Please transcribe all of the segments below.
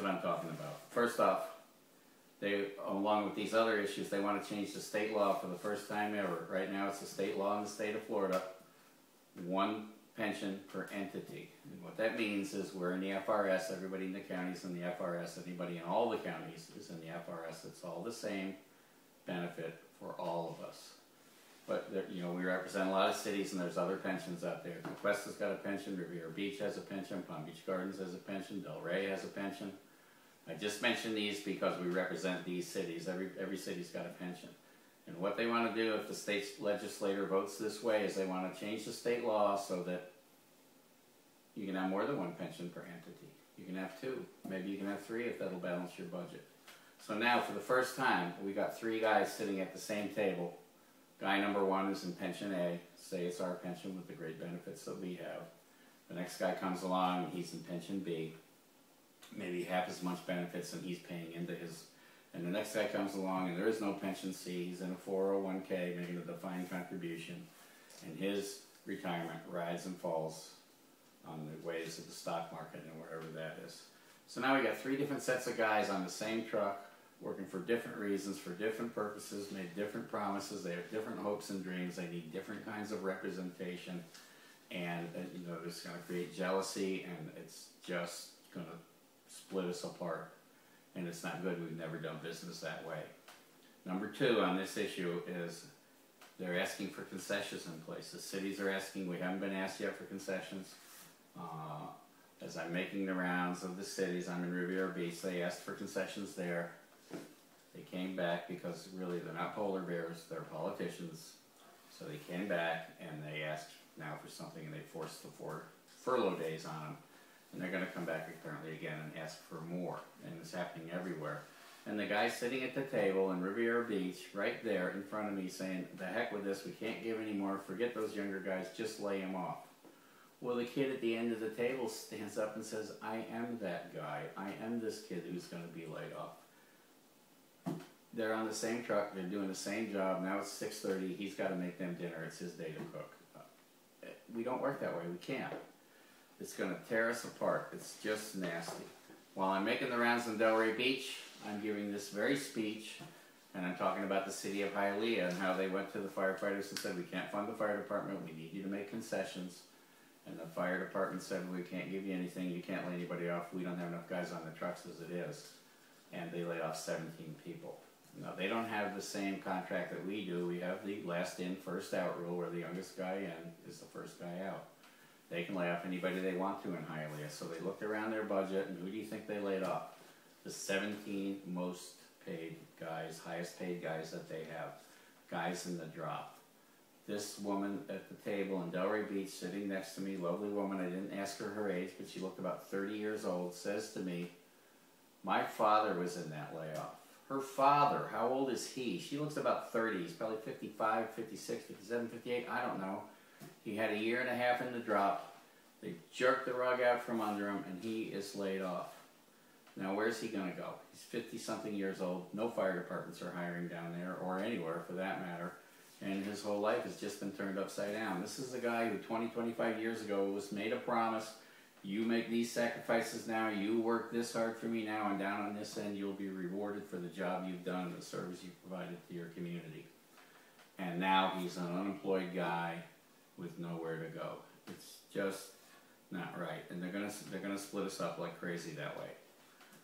what I'm talking about. First off, they, along with these other issues, they want to change the state law for the first time ever. Right now it's a state law in the state of Florida, one pension per entity. And what that means is we're in the FRS, everybody in the county is in the FRS, anybody in all the counties is in the FRS. It's all the same benefit for all of us. But there, you know, we represent a lot of cities and there's other pensions out there. Cuesta's got a pension, Riviera Beach has a pension, Palm Beach Gardens has a pension, Delray has a pension. I just mentioned these because we represent these cities. Every city's got a pension. And what they want to do if the state legislature votes this way is they want to change the state law so that you can have more than one pension per entity. You can have two. Maybe you can have three if that'll balance your budget. So now for the first time we got three guys sitting at the same table. Guy number one is in pension A. Say it's our pension with the great benefits that we have. The next guy comes along and he's in pension B. Maybe half as much benefits and he's paying into his, and the next guy comes along and there is no pension C, he's in a 401k making a defined contribution, and his retirement rides and falls on the waves of the stock market and wherever that is. So now we got three different sets of guys on the same truck, working for different reasons, for different purposes, made different promises, they have different hopes and dreams, they need different kinds of representation, and you know, it's going to create jealousy, and it's just going to split us apart, and it's not good. We've never done business that way. Number two on this issue is they're asking for concessions in place. The cities are asking, we haven't been asked yet for concessions. As I'm making the rounds of the cities, I'm in Riviera Beach, they asked for concessions there. They came back because really they're not polar bears, they're politicians. So they came back and they asked now for something, and they forced the 4 furlough days on them. And they're going to come back apparently again and ask for more. And it's happening everywhere. And the guy sitting at the table in Riviera Beach, right there in front of me, saying, the heck with this, we can't give any more, forget those younger guys, just lay them off. Well, the kid at the end of the table stands up and says, I am that guy. I am this kid who's going to be laid off. They're on the same truck, they're doing the same job, now it's 6:30, he's got to make them dinner, it's his day to cook. We don't work that way, we can't. It's going to tear us apart. It's just nasty. While I'm making the rounds in Delray Beach, I'm giving this very speech, and I'm talking about the city of Hialeah and how they went to the firefighters and said, we can't fund the fire department, we need you to make concessions. And the fire department said, we can't give you anything, you can't lay anybody off, we don't have enough guys on the trucks as it is. And they laid off 17 people. Now, they don't have the same contract that we do. We have the last in, first out rule, where the youngest guy in is the first guy out. They can lay off anybody they want to in Hialeah. So they looked around their budget, and who do you think they laid off? The 17 most paid guys, highest paid guys that they have. Guys in the drop. This woman at the table in Delray Beach, sitting next to me, lovely woman, I didn't ask her age, but she looked about 30 years old, says to me, my father was in that layoff. Her father, how old is he? She looks about 30. He's probably 55, 56, 57, 58, I don't know. He had a year and a half in the drop. They jerked the rug out from under him, and he is laid off. Now, where's he going to go? He's 50-something years old. No fire departments are hiring down there, or anywhere for that matter. And his whole life has just been turned upside down. This is a guy who 20, 25 years ago was made a promise. You make these sacrifices now, you work this hard for me now, and down on this end you'll be rewarded for the job you've done and the service you've provided to your community. And now he's an unemployed guy with nowhere to go. It's just not right. And they're gonna split us up like crazy that way.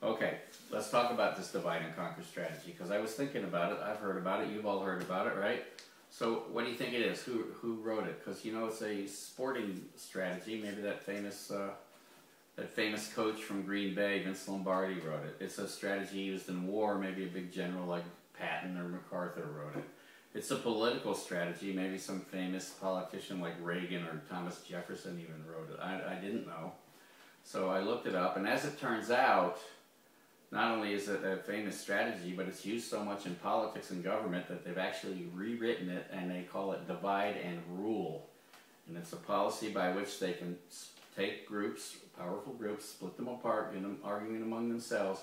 Okay, let's talk about this divide and conquer strategy, because I was thinking about it, I've heard about it, you've all heard about it, right? So what do you think it is? Who wrote it? Because you know it's a sporting strategy. Maybe that famous coach from Green Bay, Vince Lombardi, wrote it. It's a strategy used in war. Maybe a big general like Patton or MacArthur wrote it. It's a political strategy. Maybe some famous politician like Reagan or Thomas Jefferson even wrote it. I didn't know. So I looked it up, and as it turns out, not only is it a famous strategy, but it's used so much in politics and government that they've actually rewritten it, and they call it divide and rule. And it's a policy by which they can take groups, powerful groups, split them apart, get them arguing among themselves,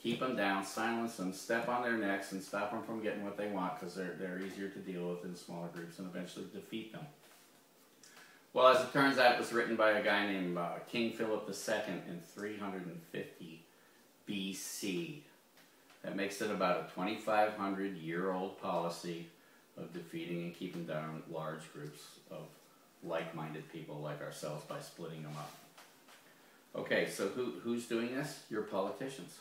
keep them down, silence them, step on their necks, and stop them from getting what they want, because they're easier to deal with in smaller groups, and eventually defeat them. Well, as it turns out, it was written by a guy named King Philip II in 350 BC. BC. That makes it about a 2,500-year-old policy of defeating and keeping down large groups of like-minded people like ourselves by splitting them up. Okay, so who's doing this? Your politicians.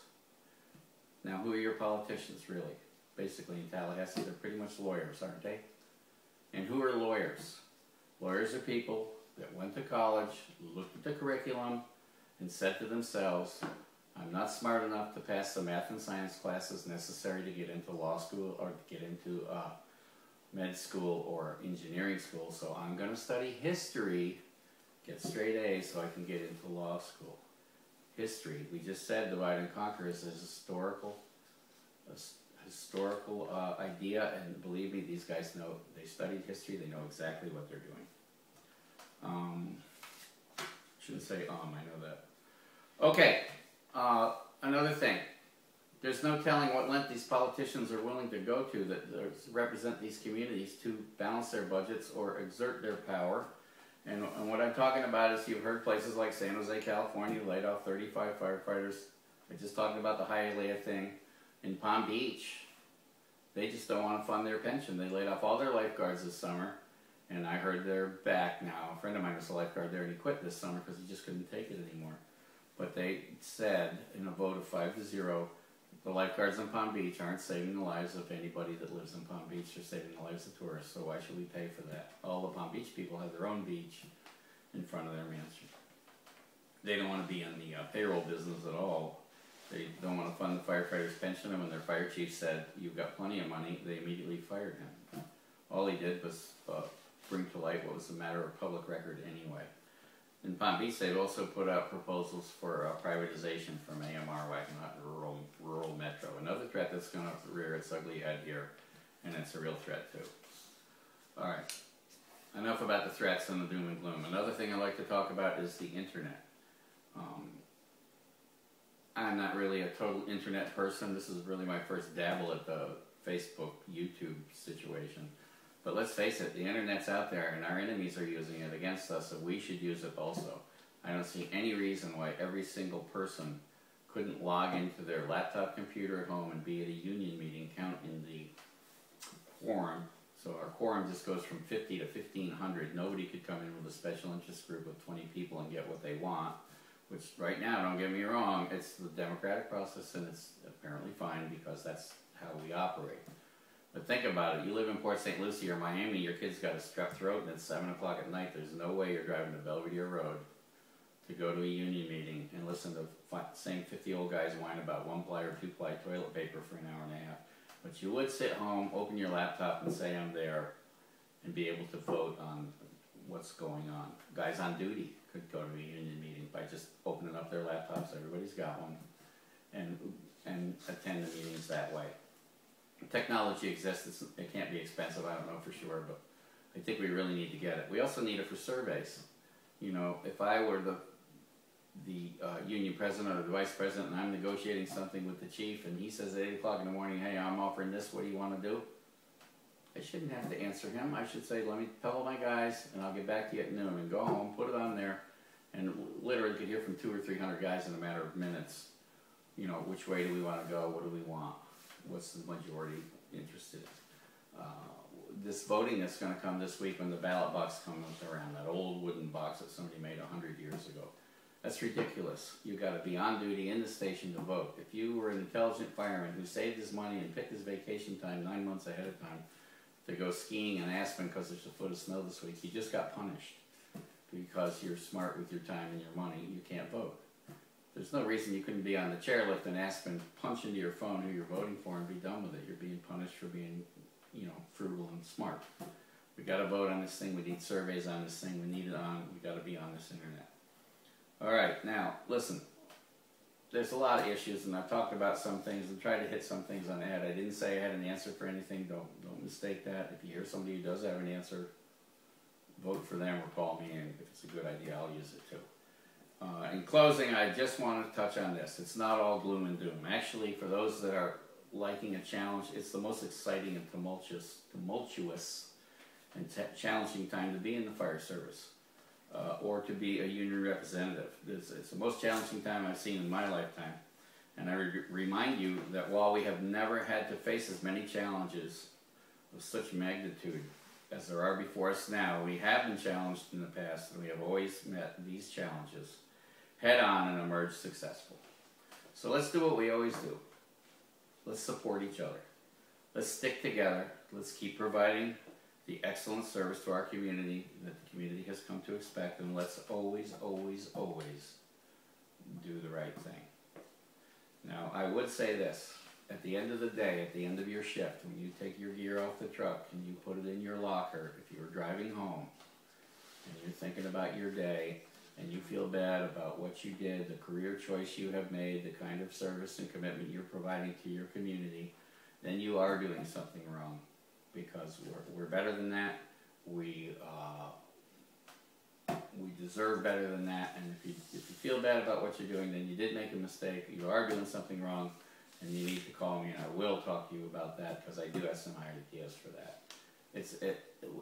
Now, who are your politicians, really? Basically, in Tallahassee, they're pretty much lawyers, aren't they? And who are lawyers? Lawyers are people that went to college, looked at the curriculum, and said to themselves, I'm not smart enough to pass the math and science classes necessary to get into law school or to get into med school or engineering school, so I'm going to study history, get straight A's so I can get into law school. History, we just said divide and conquer is a historical idea, and believe me, these guys know, they studied history, they know exactly what they're doing. Shouldn't say I know that. Okay, another thing. There's no telling what length these politicians are willing to go to that represent these communities to balance their budgets or exert their power. And what I'm talking about is you've heard places like San Jose, California laid off 35 firefighters. I just talked about the Hialeah thing. In Palm Beach, they just don't want to fund their pension. They laid off all their lifeguards this summer, and I heard they're back now. A friend of mine was a lifeguard there, and he quit this summer because he just couldn't take it anymore. But they said in a vote of 5-0, the lifeguards in Palm Beach aren't saving the lives of anybody that lives in Palm Beach. They're saving the lives of tourists, so why should we pay for that? All the Palm Beach people have their own beach in front of their mansion. They don't want to be in the payroll business at all. They don't want to fund the firefighters' pension, and when their fire chief said, you've got plenty of money, they immediately fired him. All he did was bring to light what was a matter of public record anyway. In Palm Beach, they've also put out proposals for privatization from AMR, not rural metro. Another threat that's going to rear its ugly head here, and it's a real threat too. All right, enough about the threats and the doom and gloom. Another thing I like to talk about is the internet. I'm not really a total internet person. This is really my first dabble at the Facebook, YouTube situation. But let's face it, the internet's out there and our enemies are using it against us, so we should use it also. I don't see any reason why every single person couldn't log into their laptop computer at home and be at a union meeting, count in the quorum. So our quorum just goes from 50 to 1,500. Nobody could come in with a special interest group of 20 people and get what they want, which right now, don't get me wrong, it's the democratic process and it's apparently fine because that's how we operate. But think about it, you live in Port St. Lucie or Miami, your kid's got a strep throat and it's 7 o'clock at night, there's no way you're driving to Belvedere Road to go to a union meeting and listen to the same 50 old guys whine about 1-ply or 2-ply toilet paper for an hour and a half. But you would sit home, open your laptop and say I'm there and be able to vote on what's going on. Guys on duty could go to a union meeting by just opening up their laptops, everybody's got one, and attend the meetings that way. Technology exists, it can't be expensive, I don't know for sure, but I think we really need to get it. We also need it for surveys. You know, if I were the union president or the vice president and I'm negotiating something with the chief and he says at 8 o'clock in the morning, hey, I'm offering this, what do you want to do? I shouldn't have to answer him. I should say, let me tell my guys and I'll get back to you at noon, and go home, put it on there, and literally could hear from 200 or 300 guys in a matter of minutes. You know, which way do we want to go? What do we want? What's the majority interested in? This voting that's going to come this week when the ballot box comes around, that old wooden box that somebody made 100 years ago. That's ridiculous. You've got to be on duty in the station to vote. If you were an intelligent fireman who saved his money and picked his vacation time 9 months ahead of time to go skiing in Aspen because there's a foot of snow this week, you just got punished because you're smart with your time and your money. You can't vote. There's no reason you couldn't be on the chairlift in Aspen, punch into your phone who you're voting for and be done with it. You're being punished for being, you know, frugal and smart. We got to vote on this thing. We need surveys on this thing. We need it on. We got to be on this internet. All right, now listen. There's a lot of issues, and I've talked about some things and tried to hit some things on the head. I didn't say I had an answer for anything. Don't mistake that. If you hear somebody who does have an answer, vote for them or call me, and if it's a good idea, I'll use it too. In closing, I just want to touch on this. It's not all gloom and doom. Actually, for those that are liking a challenge, it's the most exciting and tumultuous and challenging time to be in the fire service or to be a union representative. It's the most challenging time I've seen in my lifetime. And I remind you that while we have never had to face as many challenges of such magnitude as there are before us now, we have been challenged in the past, and we have always met these challenges head on and emerged successful. So let's do what we always do. Let's support each other. Let's stick together. Let's keep providing the excellent service to our community that the community has come to expect, and let's always, always, always do the right thing. Now, I would say this. At the end of the day, at the end of your shift, when you take your gear off the truck and you put it in your locker, if you're driving home and you're thinking about your day and you feel bad about what you did, the career choice you have made, the kind of service and commitment you're providing to your community, then you are doing something wrong, because we're better than that. We deserve better than that, and if you feel bad about what you're doing, then you did make a mistake. You are doing something wrong, and you need to call me, and I will talk to you about that, because I do have some ideas for that.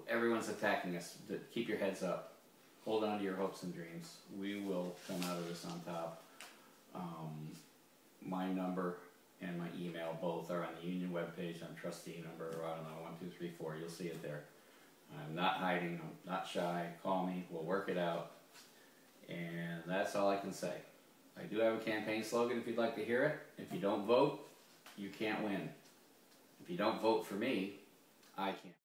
Everyone's attacking us. Keep your heads up. Hold on to your hopes and dreams. We will come out of this on top. My number and my email both are on the union webpage on trustee number, I don't know, 1234. You'll see it there. I'm not hiding. I'm not shy. Call me. We'll work it out. And that's all I can say. I do have a campaign slogan if you'd like to hear it. If you don't vote, you can't win. If you don't vote for me, I can't.